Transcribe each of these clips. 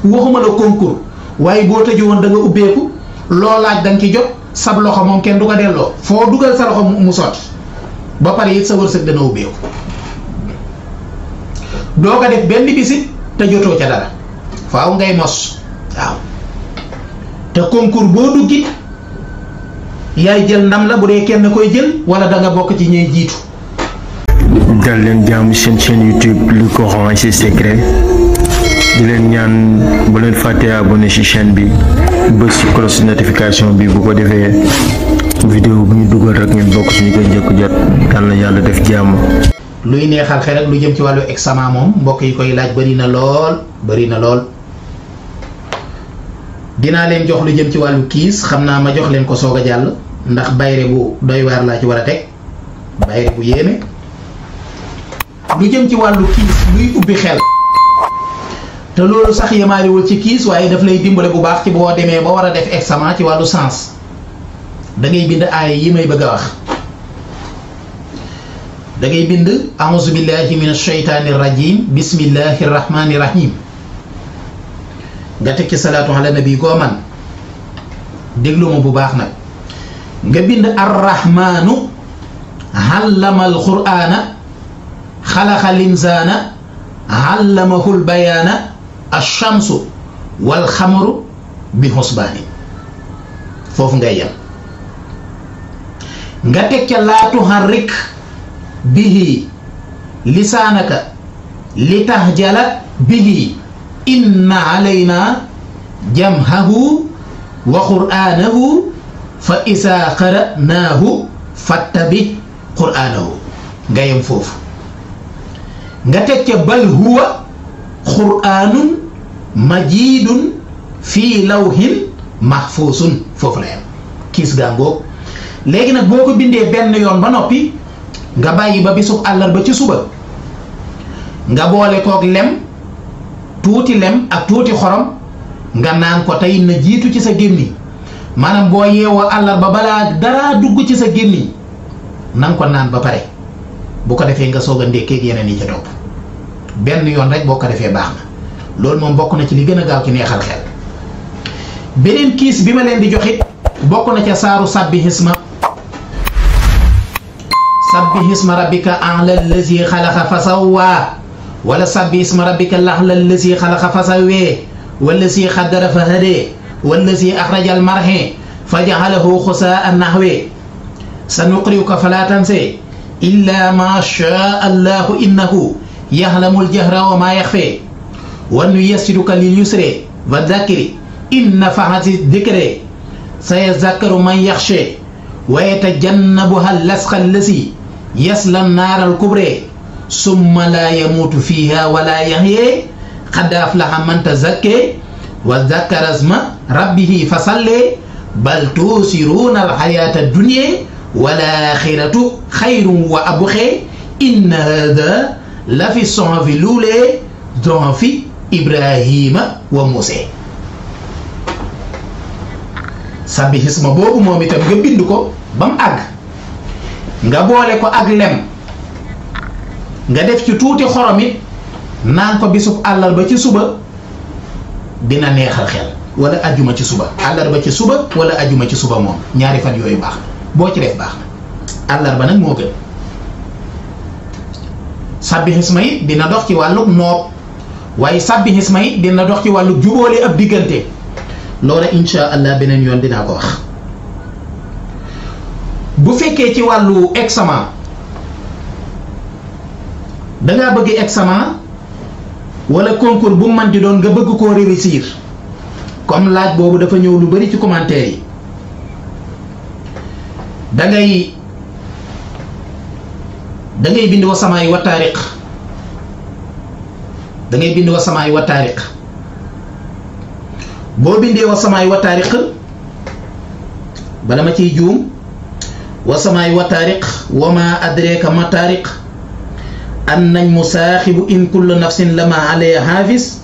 waxuma la concours waaye boo tëju woon da nga ubbeeku loo laaj da nga ci jot sab loxo moom kenn du ko delloo foo dugal sa loxo mu sotti ba pare it sa wërsëg dana ubbeeku doo ko def benn bisit te jotoo ca dara faaw ngay mos waaw te concours boo duggi yaay jël ndam la bu dee kenn koy jël wala da nga bokk ci ñuy jiitu. dal leen jàmm seen chaîne YouTube Le Coran et ses secrets di leen ñaan bu leen fàttee abonné ci chaîne bi bës ci cloche notification bi bu ko defee vidéo bu ñu dugal rek ngeen bokk ci ñu koy njëkk jot yal na yàlla def jàmm. luy neexal xel ak lu jëm ci wàllu examen moom mbokk yi koy laaj bari na lool dinaa leen jox lu jëm ci wàllu kiis xam naa ma jox leen ko soog a jàll ndax bayre bu doy waar laa ci war a teg bayre bu yéeme lu jëm ci wàllu kiis luy ubbi xel te loolu sax yemaariwul ci kiis waaye daf lay dimbale bu baax ci boo demee ba war a def examen ci wàllu sens da ngay bind aaya yi may bëgg a wax da ngay bind a'uuzu billahi minash shaytaani rajim bismillahi rahmaani rahim nga teg ci salaatu ala nabi goo man déglu ma bu baax nag nga bind arrahmaanu allama alqur'aana xalaqa linsaana allamahul bayaana alchamsu walxamaru bi xusbaani foofu ngay yem nga teg ca laa tuharrik bihi lisaanaka li tahjala bihi inna alayna jamhahu wa qur'anahu fa isa qara'nahu fattabi qur'anahu nga yem foofu nga teg ca bal huwa qur'anun majidun fii lawhin mahfuusun foofu la yem kiis gaa ngoog léegi nag boo ko bindee benn yoon ba noppi nga bàyyi ba bisub àllarba ci suba nga boole koog lem tuuti lem ak tuuti xorom nga naan ko tey na jiitu ci sa gémmiñ maanaam boo yeewoo àllarba balaa dara dugg ci sa gémmiñ na nga ko naan ba pare bu ko defee nga soog a ndékkeeg yeneen yi ca topp benn yoon rek boo ko defee baax na loolu moom bokk na ci li gën a gaaw ci neexal xel. beneen kiis bi ma leen di joxit bokk na ca saaru sabbihisma rabbika a'la allazi xalaqa fa sawwa wala sabbihisma rabbika a'la allazi xalaqa fa sawwa wallazi qaddara fa hada wallazi axraja al mar'a fa ja'alahu xusaa'an nahwa sanuqri'uka fala tansa illa ma shaa allahu innahu ya'lamul jahra wa ma yaxfa wa nuyassiruka lil yusri wa dhakkiri in nafa'ati dhikri sayadhakkaru man yakhsha wa yatajannabuha al-ashqa allazi yasla an-nara al-kubra summa la yamutu fiha wa la yahya qad aflaha man tazakka wa dhakkara isma rabbih fasalla bal tusiruna al-hayata ad-dunya wal akhiratu khayrun wa abqa inna hadha la fi suhufi al-ula suhufi Ibrahima wa Musa sabbihisma boobu moom itam nga bind ko ba mu àgg nga boole ko ak lem nga def ci tuuti xorom it naan ko bisub àllarba ci suba dina neexal xel wala ajjuma ci suba àllarba ci suba wala ajjuma ci suba moom ñaari fan yooyu baax na boo ci def baax na àllarba nag moo gën sabbihisma it dina dox ci wàlluk noob waaye sabbihisma it dina dox ci wàlluk jubóole ab diggante loola insha allah beneen yoon dinaa ko wax. bu fekkee ci wàllu examen dangaa bëgg examen wala concours bu man di doon nga bëgg koo réussir comme laaj boobu dafa ñëw lu bari ci commentaire yi dangay bind wa samaay wa taariq dangay bind wa samaay wa taariq boo bindee wa samaay wa taariq bala ma ciy juum wa samaay wa taariq wa ma adreeka ma taariq an najmu saaxibu in kullu nafsin lama alayha haafis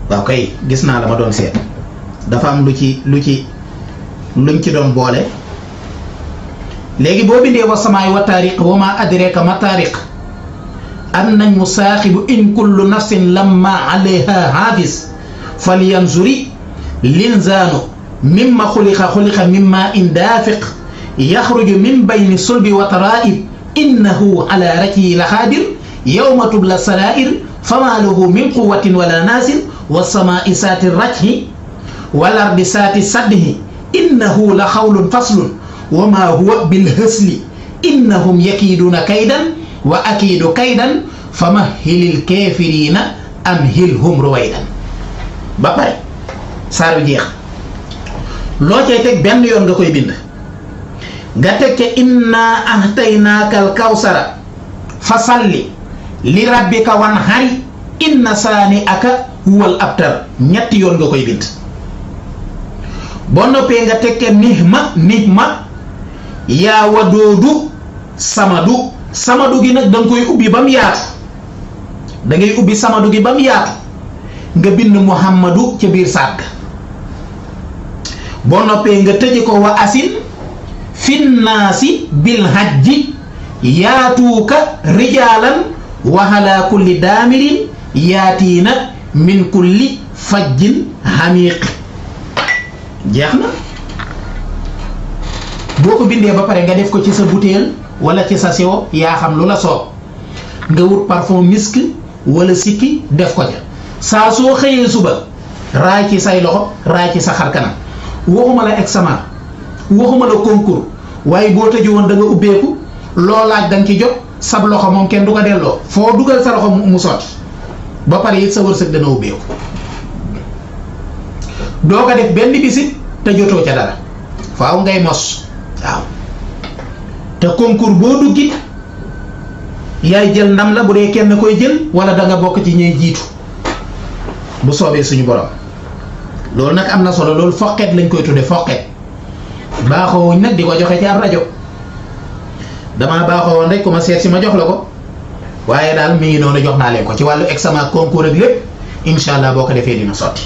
waaw kay gis naa la ma doon seet dafa am luñ ci doon boole léegi boo bindee wa samaay wa taariq wa ma adreeka ma taariq annañ mu saaxibu in kullu nafsin lamma alayha haafis falyanzuri linzaanu mimma xuliqa mimma in daafiq yaxruju min bayni sulbi wa taraa'ib innahu ala raj'ihi la xaadir yawma tubla saraa'ir fama lahu min quwwatin wala naasir wassamaa'i saati raj'i wal ardi saati sadhi innahu la xawlun faslun wa ma huwa bil hasli innahum yakiiduuna kaydan wa akiidu kaydan famahhilil kaafiriina amhilhum ruwaydan. ba pare saar wi jeex loo cay teg benn yoon nga koy bind nga teg ca inna ahtaynaakal kawsara fa salli li rabbika wanhari inna saani'aka huwal abtar ñetti yoon nga koy bind. boo noppee nga teg ca nihma yaa wadoodu samadu gi nag da nga koy ubbi ba mu yaatu da ngay ubbi samadu gi ba mu yaatu nga bind muhammadu ca biir sàgg. boo noppee nga tëje ko wa asin finnaasi bil hajji yaatuuka rijaalan wa ala kulli daamirin yaatiina min kulli fajjin hamiiq. jeex na. boo ko bindee ba pare nga def ko ci sa butéel wala ci sa siwo yaa xam lu la soob nga wut parfum misk wala sikki def ko ca saa soo xëyee suba raay ci say loxo raay ci sa xar kanam. waxuma la examen waxuma la concours waaye boo tëju woon da nga ubbeeku loo laaj da nga ci jot sab loxo moom kenn du ko delloo foo dugal sa loxo mu sotti ba pare it sa wërsëg dana ubbeeku. doo ko def benn bisit te jotoo ca dara faaw ngay mos waaw te concours boo duggit yaay jël ndam la bu dee kenn koy jël wala da nga bokk ci ñuy jiitu bu soobee suñu borom. loolu nag am na solo loolu foqet lañ koy tudde foqet baaxoo wuñ nag di ko joxe ci ab rajo damaa baaxoo woon rek ku ma seet si ma jox la ko waaye daal mi ngi noonu jox naa leen ko ci wàllu examen concours ak lépp incha allah boo ko defee dina sotti.